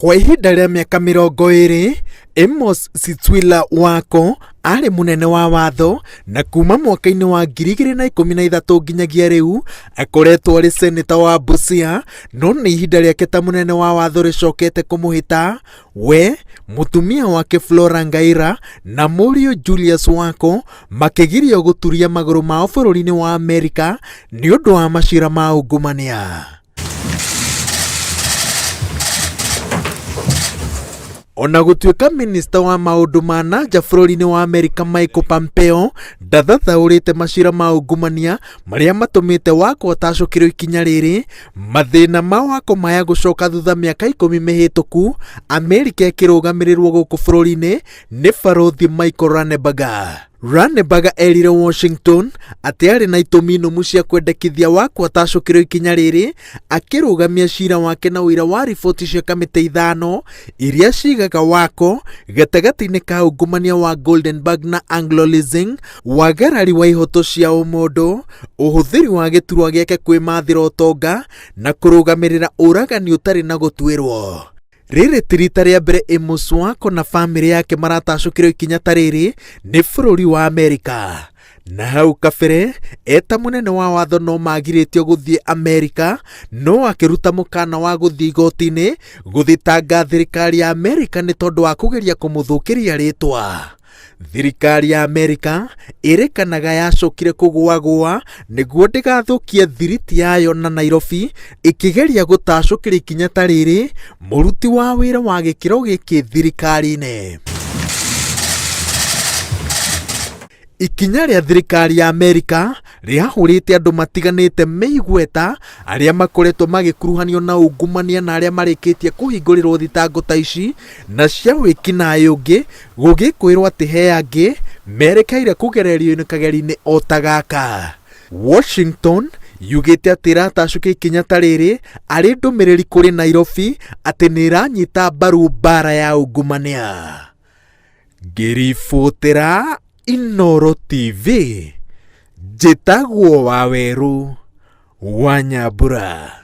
Kwa ihinda rĩa mĩaka 20, Amos Sitwila Wako arĩ munene wa watho na kuma mwaka-inĩ wa 2013 nginyagia rĩu akoretwo arĩ seneta wa Busia, no nĩ ihinda rĩake ta munene wa watho rĩcokete kũmũhĩta we, mutumia wake Flora Ngaira na mũriũ Julius Wako makĩgirio gũturia magũrũ mao bũrũri-inĩ wa Amerika nĩ ũndũ wa macira ma ungumania. Ona gũtuĩka minista wa maũndũ ma nanja bũrũri-inĩ wa Amerika Michael Pompeo ndathathaũrĩte macira ma ungumania marĩa matũmĩte Wako atacũkĩrwo ikinya rĩrĩ, mathĩna ma Wako maya gũcoka thutha mĩaka 10 mĩhĩtũku, Amerika ĩkĩrũgamĩrĩrwo gũkũ bũrũri-inĩ nĩ barothi Michael Ranneberger. Ranneberger erire Washington atĩ arĩ na itũmi nũmu cia kwendekithia Wako atacũkĩrwo ikinya rĩrĩ, akĩrũgamia cira wake na ũira wa riboti cia kamĩtĩ 5 iria cigaga Wako gatagatĩ-inĩ ka ungumania wa Goldenberg na Anglo Leasing, wagarari wa ihoto cia ũmũndũ, ũhũthĩri wa gĩturwa gĩake kwĩmathĩra ũtonga na kũrũgamĩrĩra ũragani ũtarĩ na gũtuĩrwo. Rĩrĩ ti rita rĩa mbere Amos Wako na famĩlĩ yake maratacũkĩrwo ikinya ta rĩrĩ nĩ bũrũri wa Amerika. Na hau kabere, eta munene wa watho no magirĩtio gũthiĩ Amerika, no akĩruta mũkana wa gũthiĩ igoti-inĩ gũthitanga thirikari ya Amerika nĩ tondũ wa kũgeria kũmũthũkĩria rĩtwa. Thirikari ya Amerika ĩrĩkanaga yacokire kũgũagũa nĩguo ndĩgathũkie thiriti yayo na Nairobi, ĩkĩgeria gũtacũkĩra ikinya ta rĩrĩ mũruti wa wĩra wa gĩkĩro gĩkĩ thirikari-inĩ. Ikinya rĩa thirikari ya Amerika rĩahũrĩte andũ matiganĩte meigweta arĩa makoretwo magĩkuruhanio na ungumania na arĩa marĩkĩtie kũhingũrĩrwo thitango ta ici na cia wĩkinaĩ ũngĩ, gũgĩkwĩrwo atĩ he angĩ merekeire kũgererio kageri-inĩ o ta gaka. Washington yugĩte atĩ ĩratacũkia ikinya ta rĩrĩ arĩ ndũmĩrĩri kũrĩ Nairobi atĩ nĩ ĩranyita mbaru mbara ya ungumania. Ngĩribotera Inooro TV, njĩtagwo Waweru wa Nyambura.